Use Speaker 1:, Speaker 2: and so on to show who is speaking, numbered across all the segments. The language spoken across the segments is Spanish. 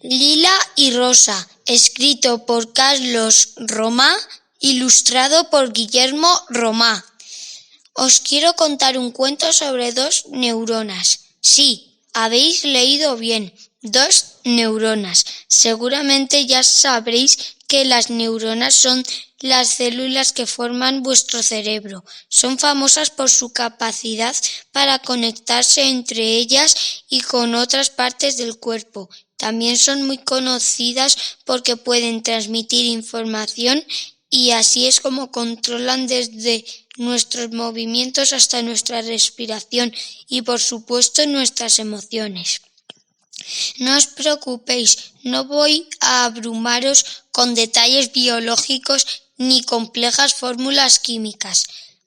Speaker 1: Lila y Rosa, escrito por Carlos Romá, ilustrado por Guillermo Romá. Os quiero contar un cuento sobre dos neuronas. Sí, habéis leído bien, dos neuronas. Seguramente ya sabréis que las neuronas son las células que forman vuestro cerebro. Son famosas por su capacidad para conectarse entre ellas y con otras partes del cuerpo. También son muy conocidas porque pueden transmitir información y así es como controlan desde nuestros movimientos hasta nuestra respiración y por supuesto nuestras emociones. No os preocupéis, no voy a abrumaros con detalles biológicos ni complejas fórmulas químicas.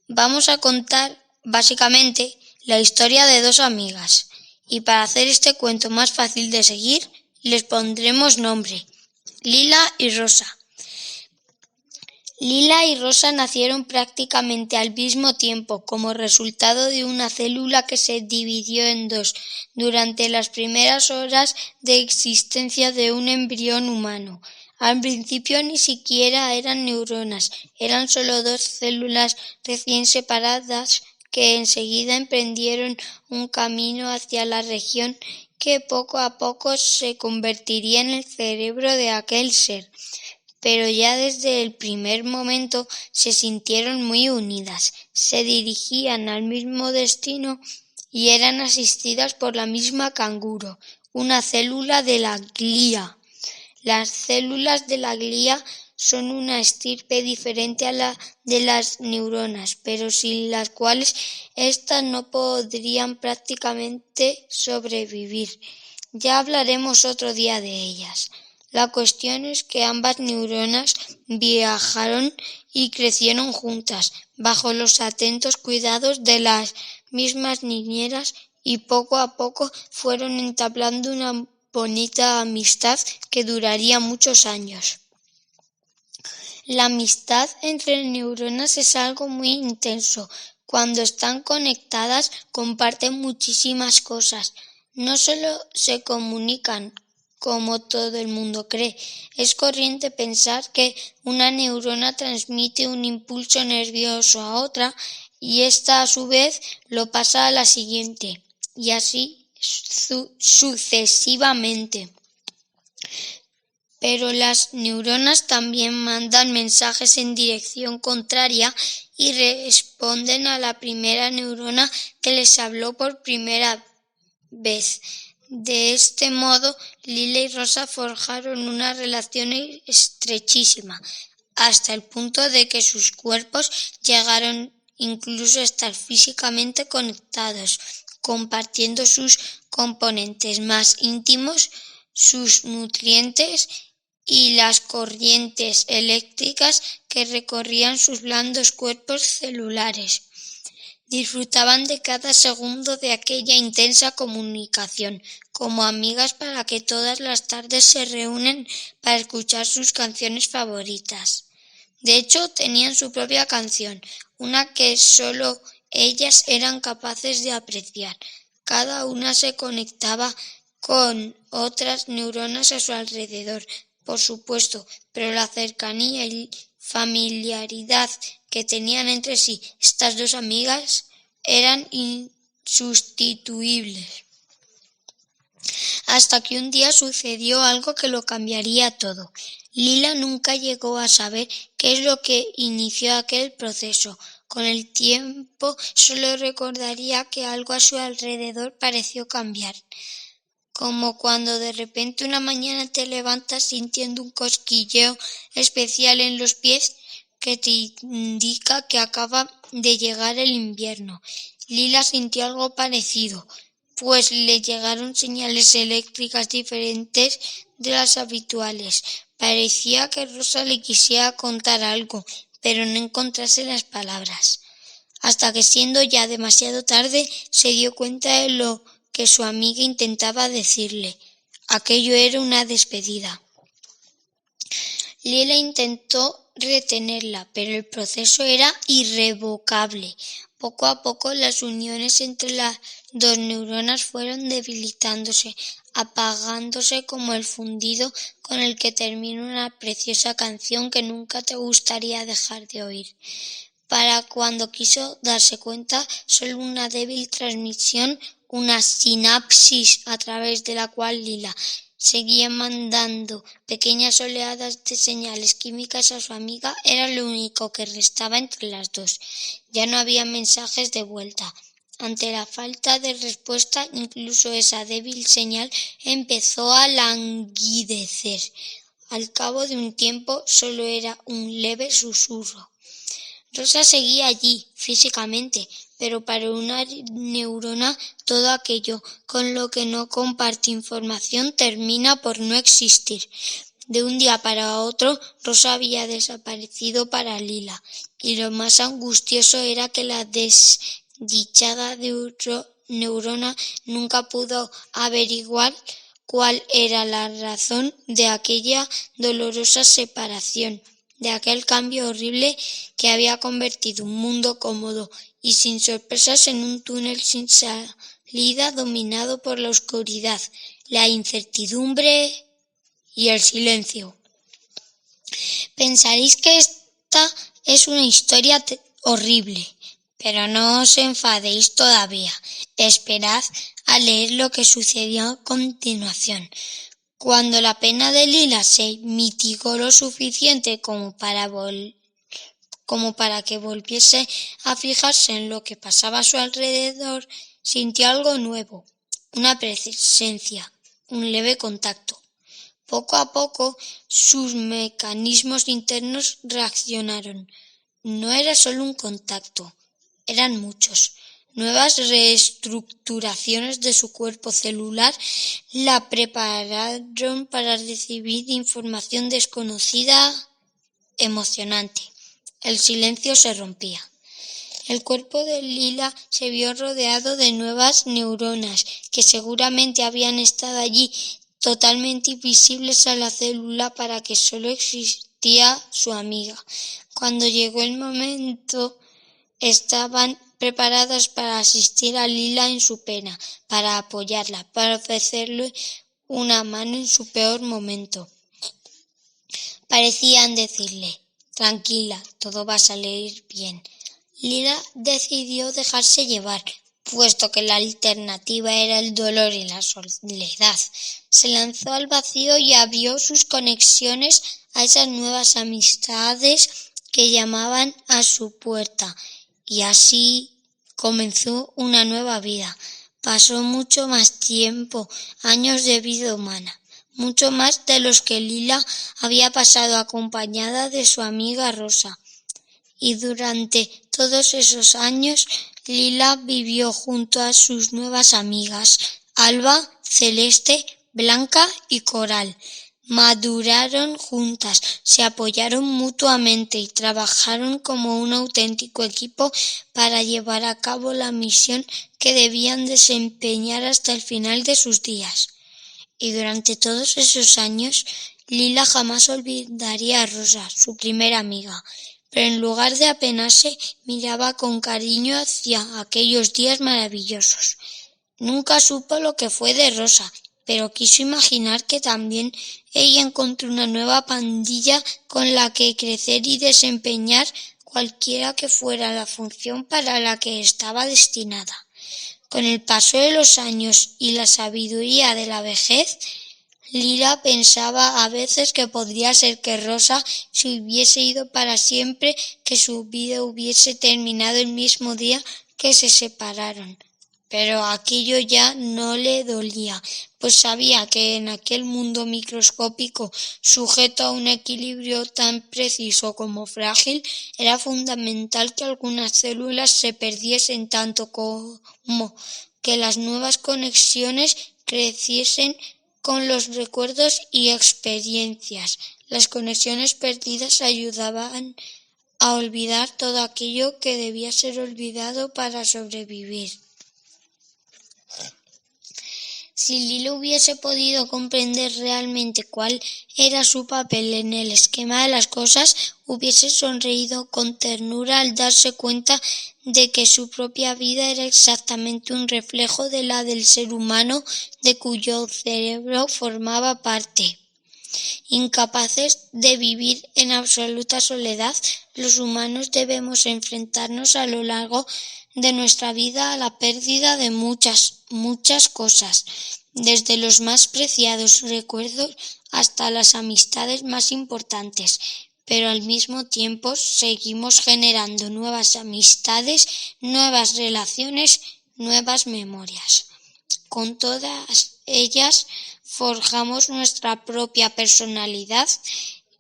Speaker 1: Vamos a contar básicamente la historia de dos amigas y para hacer este cuento más fácil de seguir les pondremos nombre: Lila y Rosa. Lila y Rosa nacieron prácticamente al mismo tiempo, como resultado de una célula que se dividió en dos durante las primeras horas de existencia de un embrión humano. Al principio ni siquiera eran neuronas, eran solo dos células recién separadas que enseguida emprendieron un camino hacia la región que poco a poco se convertiría en el cerebro de aquel ser. Pero ya desde el primer momento se sintieron muy unidas, se dirigían al mismo destino y eran asistidas por la misma canguro, una célula de la glía. Las células de la glía son una estirpe diferente a la de las neuronas, pero sin las cuales éstas no podrían prácticamente sobrevivir. Ya hablaremos otro día de ellas. La cuestión es que ambas neuronas viajaron y crecieron juntas, bajo los atentos cuidados de las mismas niñeras, y poco a poco fueron entablando una bonita amistad que duraría muchos años. La amistad entre neuronas es algo muy intenso. Cuando están conectadas comparten muchísimas cosas. No solo se comunican, como todo el mundo cree. Es corriente pensar que una neurona transmite un impulso nervioso a otra y ésta a su vez lo pasa a la siguiente, y así sucesivamente. Pero las neuronas también mandan mensajes en dirección contraria y responden a la primera neurona que les habló por primera vez. De este modo, Lila y Rosa forjaron una relación estrechísima, hasta el punto de que sus cuerpos llegaron incluso a estar físicamente conectados, compartiendo sus componentes más íntimos, sus nutrientes y las corrientes eléctricas que recorrían sus blandos cuerpos celulares. Disfrutaban de cada segundo de aquella intensa comunicación, como amigas para que todas las tardes se reúnen para escuchar sus canciones favoritas. De hecho, tenían su propia canción, una que solo ellas eran capaces de apreciar. Cada una se conectaba con otras neuronas a su alrededor, por supuesto, pero la cercanía y familiaridad que tenían entre sí estas dos amigas eran insustituibles. Hasta que un día sucedió algo que lo cambiaría todo. Lila nunca llegó a saber qué es lo que inició aquel proceso. Con el tiempo solo recordaría que algo a su alrededor pareció cambiar. Como cuando de repente una mañana te levantas sintiendo un cosquilleo especial en los pies que te indica que acaba de llegar el invierno. Lila sintió algo parecido, pues le llegaron señales eléctricas diferentes de las habituales. Parecía que Rosa le quisiera contar algo, pero no encontrase las palabras. Hasta que, siendo ya demasiado tarde, se dio cuenta de lo que su amiga intentaba decirle. Aquello era una despedida. Lila intentó retenerla, pero el proceso era irrevocable. Poco a poco las uniones entre las dos neuronas fueron debilitándose, apagándose como el fundido con el que termina una preciosa canción que nunca te gustaría dejar de oír. Para cuando quiso darse cuenta, solo una débil transmisión, una sinapsis a través de la cual Lila seguía mandando pequeñas oleadas de señales químicas a su amiga, era lo único que restaba entre las dos. Ya no había mensajes de vuelta. Ante la falta de respuesta, incluso esa débil señal empezó a languidecer. Al cabo de un tiempo solo era un leve susurro. Rosa seguía allí, físicamente, pero para una neurona todo aquello con lo que no comparte información termina por no existir. De un día para otro, Rosa había desaparecido para Lila, y lo más angustioso era que la desdichada neurona nunca pudo averiguar cuál era la razón de aquella dolorosa separación, de aquel cambio horrible que había convertido un mundo cómodo y sin sorpresas en un túnel sin salida dominado por la oscuridad, la incertidumbre y el silencio. Pensaréis que esta es una historia horrible, pero no os enfadéis todavía. Esperad a leer lo que sucedió a continuación. Cuando la pena de Lila se mitigó lo suficiente como para que volviese a fijarse en lo que pasaba a su alrededor, sintió algo nuevo, una presencia, un leve contacto. Poco a poco sus mecanismos internos reaccionaron. No era solo un contacto, eran muchos. Nuevas reestructuraciones de su cuerpo celular la prepararon para recibir información desconocida, emocionante. El silencio se rompía. El cuerpo de Lila se vio rodeado de nuevas neuronas que seguramente habían estado allí, totalmente invisibles a la célula para que solo existía su amiga. Cuando llegó el momento, estaban preparadas para asistir a Lila en su pena, para apoyarla, para ofrecerle una mano en su peor momento. Parecían decirle: tranquila, todo va a salir bien. Lila decidió dejarse llevar, puesto que la alternativa era el dolor y la soledad. Se lanzó al vacío y abrió sus conexiones a esas nuevas amistades que llamaban a su puerta. Y así comenzó una nueva vida. Pasó mucho más tiempo, años de vida humana, mucho más de los que Lila había pasado acompañada de su amiga Rosa. Y durante todos esos años, Lila vivió junto a sus nuevas amigas, Alba, Celeste, Blanca y Coral. Maduraron juntas, se apoyaron mutuamente y trabajaron como un auténtico equipo para llevar a cabo la misión que debían desempeñar hasta el final de sus días. Y durante todos esos años, Lila jamás olvidaría a Rosa, su primera amiga, pero en lugar de apenarse, miraba con cariño hacia aquellos días maravillosos. Nunca supo lo que fue de Rosa, pero quiso imaginar que también ella encontró una nueva pandilla con la que crecer y desempeñar cualquiera que fuera la función para la que estaba destinada. Con el paso de los años y la sabiduría de la vejez, Lila pensaba a veces que podría ser que Rosa se hubiese ido para siempre, que su vida hubiese terminado el mismo día que se separaron. Pero aquello ya no le dolía, pues sabía que en aquel mundo microscópico, sujeto a un equilibrio tan preciso como frágil, era fundamental que algunas células se perdiesen tanto como que las nuevas conexiones creciesen con los recuerdos y experiencias. Las conexiones perdidas ayudaban a olvidar todo aquello que debía ser olvidado para sobrevivir. Si Lilo hubiese podido comprender realmente cuál era su papel en el esquema de las cosas, hubiese sonreído con ternura al darse cuenta de que su propia vida era exactamente un reflejo de la del ser humano de cuyo cerebro formaba parte. Incapaces de vivir en absoluta soledad, los humanos debemos enfrentarnos a lo largo de nuestra vida a la pérdida de muchas cosas, desde los más preciados recuerdos hasta las amistades más importantes, pero al mismo tiempo seguimos generando nuevas amistades, nuevas relaciones, nuevas memorias. Con todas ellas forjamos nuestra propia personalidad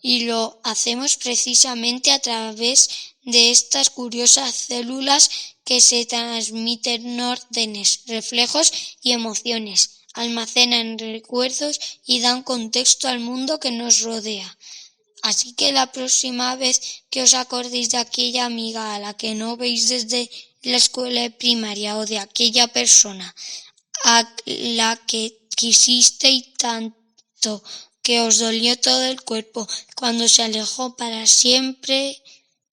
Speaker 1: y lo hacemos precisamente a través de estas curiosas células que se transmiten en órdenes, reflejos y emociones, almacenan recuerdos y dan contexto al mundo que nos rodea. Así que la próxima vez que os acordéis de aquella amiga a la que no veis desde la escuela primaria o de aquella persona a la que quisisteis tanto que os dolió todo el cuerpo cuando se alejó para siempre,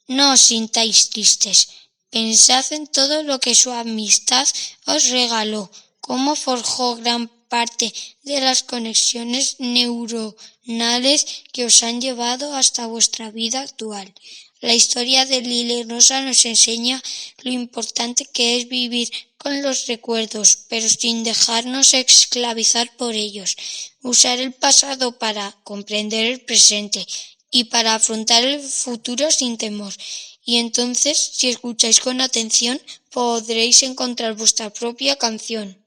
Speaker 1: no os sintáis tristes. Pensad en todo lo que su amistad os regaló, cómo forjó gran parte de las conexiones neuronales que os han llevado hasta vuestra vida actual. La historia de Lila y Rosa nos enseña lo importante que es vivir con los recuerdos, pero sin dejarnos esclavizar por ellos. Usar el pasado para comprender el presente y para afrontar el futuro sin temor. Y entonces, si escucháis con atención, podréis encontrar vuestra propia canción.